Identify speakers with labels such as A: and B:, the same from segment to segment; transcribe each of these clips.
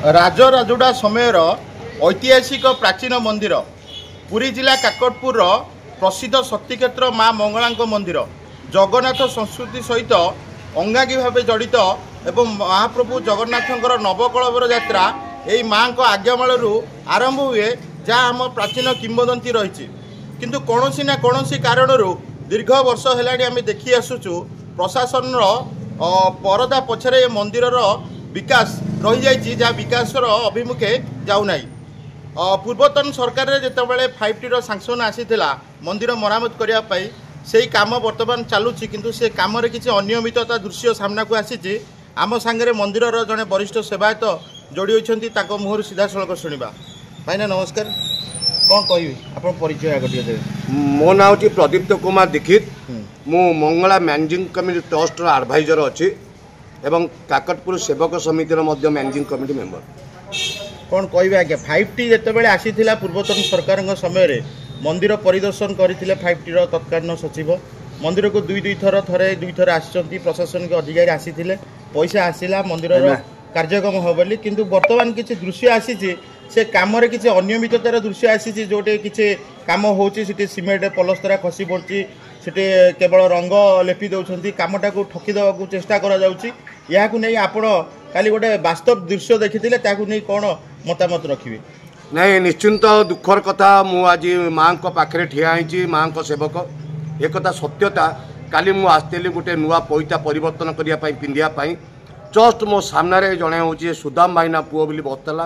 A: राजराजुड़ा समयर ऐतिहासिक प्राचीन मंदिर पुरी जिला काकटपुर प्रसिद्ध शक्तिक्षेत्र माँ मंगला मंदिर जगन्नाथ संस्कृति सहित अंगांगी भाव जड़ित एवं महाप्रभु जगन्नाथंकर नवकलवर यात्रा यही माँ को आज्ञामालू आरंभ हुए जहाँ आम प्राचीन किंवदंती रही किंतु कौनसी ना कौनसी कारण दीर्घ वर्ष है देखी आसुचु प्रशासन परदा पछरे मंदिर विकास रही जाइए जहाँ विकास अभिमुखे जाऊना पूर्वतन सरकार जितेबाला 5T सांक्शन आसीला मंदिर मरामत करने से काम बर्तमान चलुची किंतु से काम किसी अनियमितता दृश्य सामना को आसी आम सांगे मंदिर जड़े वरिष्ठ सेवायत जोड़ी होती मुहर सीधा सड़क शुणा भाईना नमस्कार कौन कह आप परिचय आगे देवे
B: मो ना हूँ प्रदीप्त कुमार दीक्षित मु Mangala managing committee trust adviser अच्छी एवं काकटपुर सेवक समितिर मैनेजिंग कमिटी मेंबर
A: कौन कहे आज्ञा 5T जितेबाला आसीला पूर्वतन सरकार समय मंदिर परिदर्शन करते 5T तत्कालीन सचिव मंदिर को दुई थर आसी प्रशासनिक अधिकारी आसी पैसा आसला मंदिर कार्यक्रम हो बोली किंतु वर्तमान किसी दृश्य आसी से कम किसी अनियमिततार दृश्य आसी जोटे किसी कम हो सीमेंट पलस्तरा खसी पड़ी से केवल रंग लेपि दौरान कमटा को ठकीदेवा चेष्टा नहीं आपण काली गोटे वास्तव दृश्य देखी नहीं कौन मतामत रखिए
B: नहीं निश्चिंत दुखर कथा मु आज माँ को पाखे ठिया होती माँ को सेवक एक सत्यता काली मु आसती गोटे नुआ पैता परिवर्तन करने पिंधापी जस्ट मो सामने जड़े हूँ सुदाम भाईना पुओ बोली बसला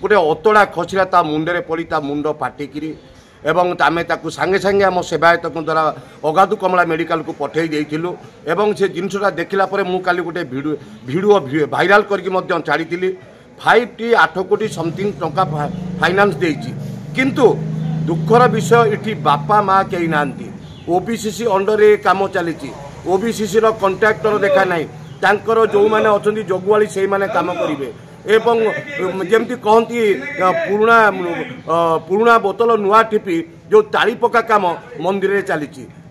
B: गोटे अतड़ा खसला ता मुंडे पड़ी ता मुंड फाटिकी एवं आमे ताकू सांगे सांगे आम सेवायत द्वारा अगाधु कमला मेडिकल को पठे देइथिलु एवं से जिनसटा देखला परे मु काली गोटे वीडियो भाइराल करके छाड़ी 5T 8 कोटी समथिंग टंका फाइनान्स देइछि किंतु दुखर विषय इठी बापा माँ कहीं नांती ओबीसीसी अंडर काम चली ओबीसीसी रो कॉन्ट्रैक्टर देखा नहीं तांकर जो माने अछंती जगुआली से माने काम करिवे एवं जमती कहती पुराणा बोतल नुआ टिपी जो ताली पका काम मंदिर में चली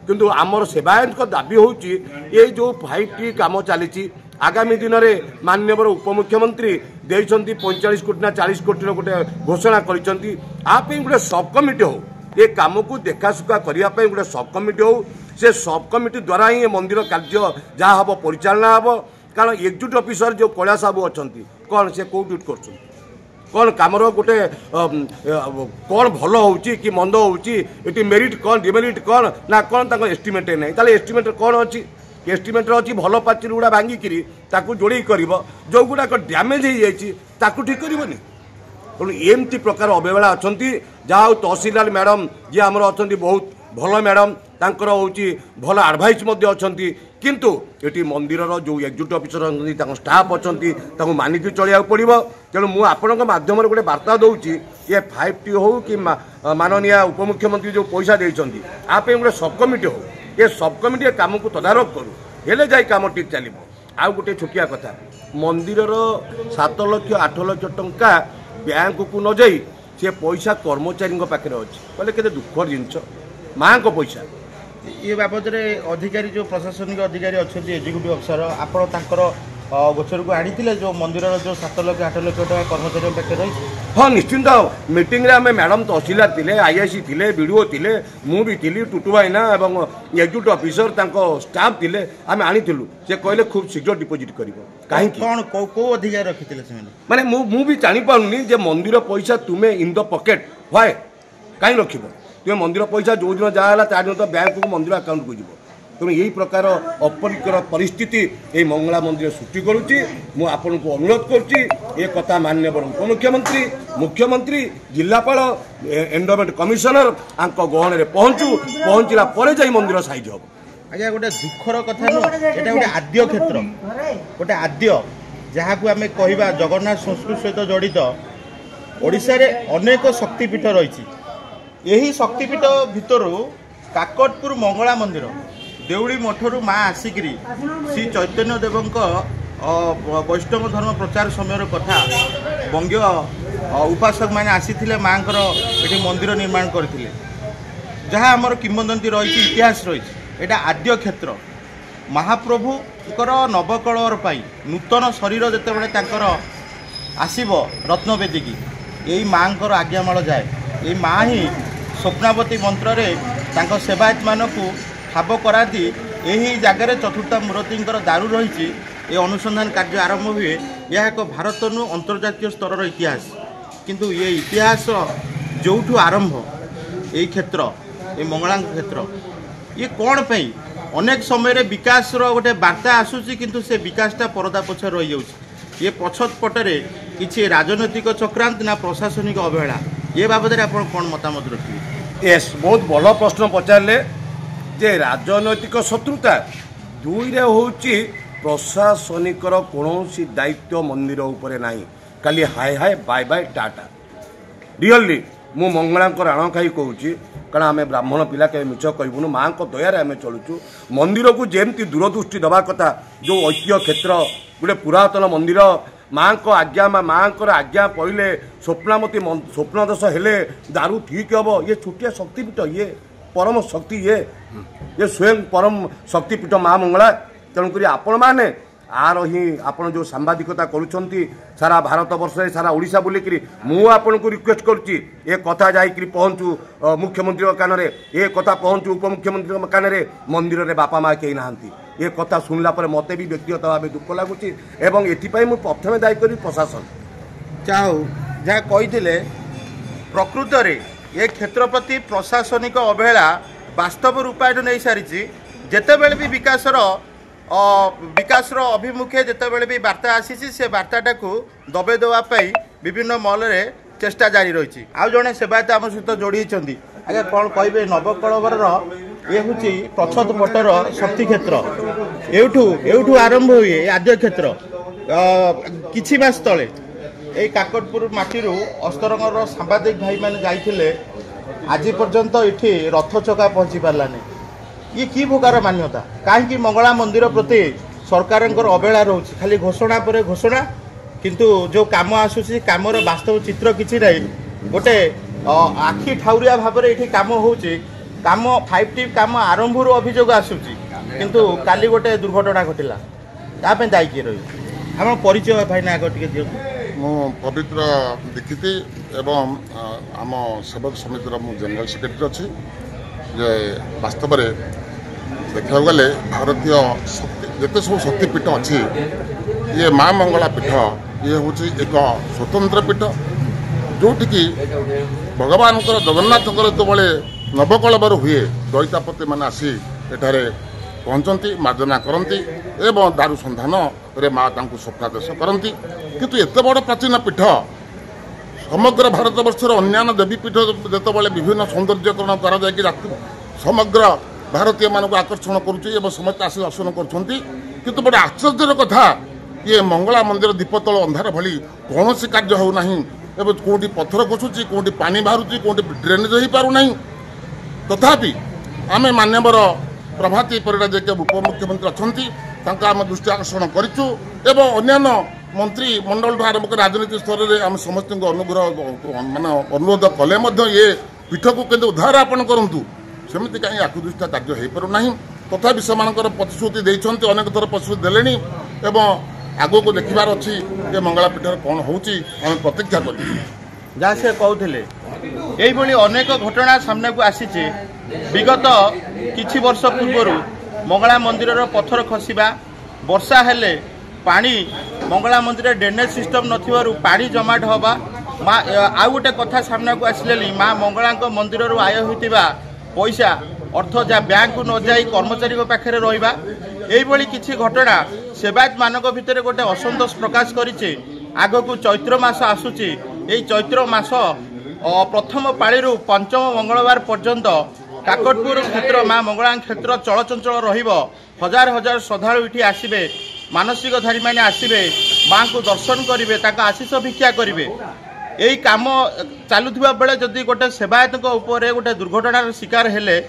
B: किंतु आमर सेवायत को दाबी होची ये जो 5T काम चली आगामी दिन में माननीय उपमुख्यमंत्री देइछंती 45 कोटी ना 40 कोटी गोटे घोषणा करिसंती आपे गोटे सब कमिटी हो ये काम को देखासुखा करने गोटे सब कमिटी हो से सब कमिटी द्वारा ही मंदिर कार्य जहाँ हम परिचालना हम कारण एक्जिक्यूटिव ऑफिसर जो कैलाश बाबू अच्छा कौन से कौ ड्यूटी कर कौन कमर गोटे कौन भल हो कि मंद होटी मेरिट कौन डिमेरिट कौन ना कौन एस्टिमेट नहीं ताले एस्टिमेट कौन अच्छी एस्टिमेट अच्छी भल पाचेरी गुड़ा भांगिकी जोड़े कर जो गुड़ाक डैमेज हो जाती ठीक करनी तेणु एमती प्रकार अवहेला अच्छा जहाँ तहसीलदार मैडम जी आमर अच्छा बहुत भल मैडम तांकर होची भल एडवाइस अच्छा किंतु ये मंदिर जो एक्जिक्यूटिव ऑफिसर अच्छा स्टाफ अच्छा मानिक चलिया पड़ो तेणु मुझे आपण माध्यम गोटे बार्ता दूसरी ये 5T हो कि माननीय उपमुख्यमंत्री जो पैसा देते आप गोटे सब कमिटी हो ये सब कमिटी काम को तदारख करूँ हेले जाए कम ठीक चलो आउ गोटे छोटिया कथा मंदिर 7 लाख 8 लाख टंका बैंक को न जाई से पैसा कर्मचारी पाखे अच्छे बोले के दुखर जिनस माँ को पैसा
A: ये बाबद अधिकारी जो प्रशासनिक अधिकारी अच्छा एक्जिक्यूटिव अफिसर आपड़ गोचर को आनी जो मंदिर जो 7 लाख 8 लाख टका कर्मचारी पाखे रही
B: हाँ निश्चिंत मीटिंग रे आम मैडम तहसीलदार थे आईआईसी थे बीडीओ थे मुझे थी टुटू भाईना और एक्जिक्यूटिव अफिसर स्टाफ थे आम आनीलु से कहले खूब शीघ्र डिपोजिट कर कहीं
A: कौन कौ अधिकारी रखी
B: माने मु भी जापारूनी मंदिर पैसा तुम्हें इन द पकेट व्हाई कहीं रख तुम्हें मंदिर पैसा जो दिन जहाँ तार दिन तो बैंक को मंदिर अकाउंट को जीव तेणु यही प्रकार अपरिकर परिस्थिति ये मंगला मंदिर सृष्टि करुच्ची मुझे को अनुरोध करुच्ची ये कथा माननीय उपमुख्यमंत्री मुख्यमंत्री जिलापाल एंडोमेंट कमिशनर आंक गहन में पहुँचला पर जाई मंदिर साइज हम
A: आज्ञा गोटे दुखर कथा नुह ये गोटे आद्य क्षेत्र गोटे आद्य जहाँ को आम कह जगन्नाथ संस्कृति सहित जड़ित ओडिशा रे अनेक शक्तिपीठ रही यही शक्तिपीठ भितर काकटपुर मंगला मंदिर देउली मठरू माँ आसिक श्री चैतन्य देवंक वैष्णव धर्म प्रचार समय कथा बंग्य उपासक मैंने आसी माँ ये मंदिर निर्माण करते जहाँ आमर किंवदंती रही इतिहास रही यहाँ आद्य क्षेत्र महाप्रभुकर नवकलवर नूतन शरीर जितेबाला आसब रत्नवेदी की यही माँ आज्ञामाल जाए ये माँ ही स्वप्नावती मंत्र रे सेवायत मानक ठाब कराती यही जगार चतुर्था मूर्ति दारू रही ये अनुसंधान कार्य आरंभ हुए यह एक भारत नु अंतर्जातीय स्तर इतिहास किंतु ये इतिहास जो आरंभ यही क्षेत्र ये मंगला क्षेत्र ये कौन पे अनेक समय विकास गोटे वार्ता आसूसी किंतु से विकासटा परदा पछे रही जाउछि ये पछत पटरे किछि राजनैतिक चक्रांत ना प्रशासनिक अवहेला ये बाबद आप कौन मतामत रखिए?
B: यस बहुत भल प्रश्न पचारे जे राजनैतिक शत्रुता दुई रे होउछि प्रशासनिक कौन दायित्व मंदिर उपरे नाही खाली hi hi bye bye tata really मु मंगला राण खाई कहूँ कारण आम ब्राह्मण पिला के मिछ कहबुनु माँ को दयार आम चलुचु मंदिर को जेमती दूरदृष्टि दबा कथा जो ऐतिह्य क्षेत्र गोटे पुरातन मंदिर माँ को आज्ञा माँ को आज्ञा पड़े स्वप्नामती स्वप्नदश हेले दारू ठीक हम ये छुटिया शक्तिपीठ ये परम शक्ति ये स्वयं परम शक्तिपीठ माँ मंगला तेणुक आपण मैंने आर ही आपण जो सांबादिकता करुछंती सारा भारत वर्ष सारा ओडिशा बुलिकी मु आपन को रिक्वेस्ट करुच्ची ए कथा जाइकरी पहुँचू मुख्यमंत्री कान रे ए कथा पहुँचू उपमुख्यमंत्री कान रे मंदिर रे बापा माँ कहीं नहांती ए कथा सुनला पर मते भी व्यक्तिगत भाव दुख लगुच एवं एथिपाई मु प्रथमे दायी करी प्रशासन
A: चाहू जहाँ कही प्रकृत रे ये क्षेत्र प्रति प्रशासनिक अवहेला वास्तव रूपायन नहीं सारी जितेबले भी विकास अभिमुखे जितेबले भी वार्ता आसी से वार्ताटा को दबे देवाई विभिन्न महल में चेष्टा जारी रही आउ जड़े सेवायत आम सहित जोड़ी आगे कौन कहे नवकलवर ये हूँ पछत पटर शक्ति क्षेत्र एठू आरंभ हुए आद्य क्षेत्र किछि मास तले यही काकटपुर माटीरू अस्तरंगर सांबादिक भाई मैंने जाइए आज पर्यंत ये रथ चका पहुँची पारानी ये कि प्रकार मान्यता कहीं मंगला मंदिर प्रति सरकार अवहेला रोचे खाली घोषणा पर घोषणा किंतु जो काम आसूसी कामर वास्तव चित्र किसी ना गोटे आखि ठाउरिया भाव में ये कम होची काम 5T काम आरंभ अभियोग आसूची किंतु काली गोटे दुर्घटना घटला यापे दायी किए रही आप परिचय भाई ना आगे दिखाँ
C: मु पवित्र दीक्षित एवं आम सेवक समितिर मु जनरल सेक्रेटरी अच्छी जे वास्तव में देखा गले भारतीय जिते सब शक्तिपीठ अच्छी ये माँ मंगला पीठ ये हूँ एक स्वतंत्र पीठ जोटिकी भगवान जगन्नाथ जो नवकलवर हुए दैतापति मैंने आसी एठारे पहुँचती मार्जना करती एवं दारू सन्धान रे माँ स्वप्नादेश करती किंतु एत बड़ प्राचीन पीठ समग्र भारत वर्षर अन्यान्य देवीपीठ जितेबाला विभिन्न सौंदर्यकरण कर समग्र भारतीय मानक आकर्षण करुँच समस्त आस दर्शन कर बड़े आश्चर्यर कथा ये मंगला मंदिर दीपतल अंधार भली कौन कार्य होना कौटी पत्थर खसुची कौटी पानी बाहर कौटी ड्रेनेज हो पारना तथापि आम मान्यवर प्रभाती परिड़ा जे उपमुख्यमंत्री अच्छा आम दृष्टि आकर्षण करूँ एवं अन्यान्य मंत्री मंडल आरंभ कर राजनीति स्तर में आम समस्त अनुग्रह मान अनुरोध कले ये पीठ को केंद्र उद्धार आपण करूँ सेमती कहीं आकुदृष्टा कार्य हो पारना तथापि से प्रतिश्रुति देते अनेक थर प्रतिश्रुति देले आगो को देखार अच्छी ये मंगला पीठर कौन होची आम प्रतीक्षा कर
A: जहाँ से कहते यही अनेक घटना सामना को आसी विगत किछि वर्ष पूर्व मंगला मंदिर पत्थर खसवा वर्षा हेले पानी मंगला मंदिर ड्रेनेज सिस्टम नथिबारु पानी जमाट हवा आउ गोटे कथा सामना को आसिले माँ मंगला मंदिर आय होइतिबा पैसा अर्थ जहाँ बैंक को न जाई कर्मचारी पाखे रहा यही किछि घटना सेवायत मानक भितर गोटे असंतोष प्रकाश करिछि आग को चैत्र मास आसुची यही चैत्र मास प्रथम पाड़ी पंचम मंगलवार पर्यंत काकटपुर क्षेत्र माँ मंगला क्षेत्र चलचंचल रहिबो हजार हजार श्रद्धालु इठी आसिबे मानसिकधारी मैंने आसिबे माँ को दर्शन करेंगे आशीष भिक्षा करेंगे यही काम चलुवा बेले जदि गोटे सेवायत गोटे दुर्घटनार शिकार हेले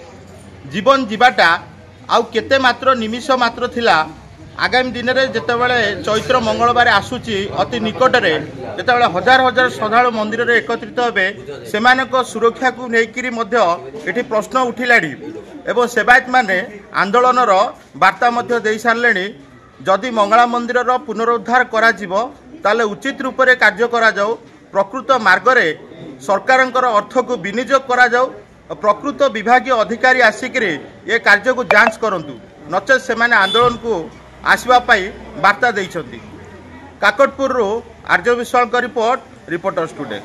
A: जीवन जीवाटा आउ केते मात्र निमिष मात्र थिला आगामी दिन में जितेबाला चैत्र मंगलवार आसूची अति निकट में जितेबाला हजार हजार श्रद्धालु मंदिर में एकत्रित हे से सुरक्षा को लेकिन प्रश्न उठिलाणी एवं सेवायत माने आंदोलनर वार्ता दे सारे जदि मंगला मंदिर पुनरुद्धार करा ताले उचित रूप से कार्य करा जाऊ प्रकृत मार्गरे सरकारंकर अर्थ को विनियोग करा जाऊ प्रकृत विभागीय अधिकारी आसिक ये कार्य को जांच करंतु नचेत से आंदोलन को आसवाई वार्ता देइछंती। काकटपुर आर्य विश्वाल रिपोर्टर्स टुडे।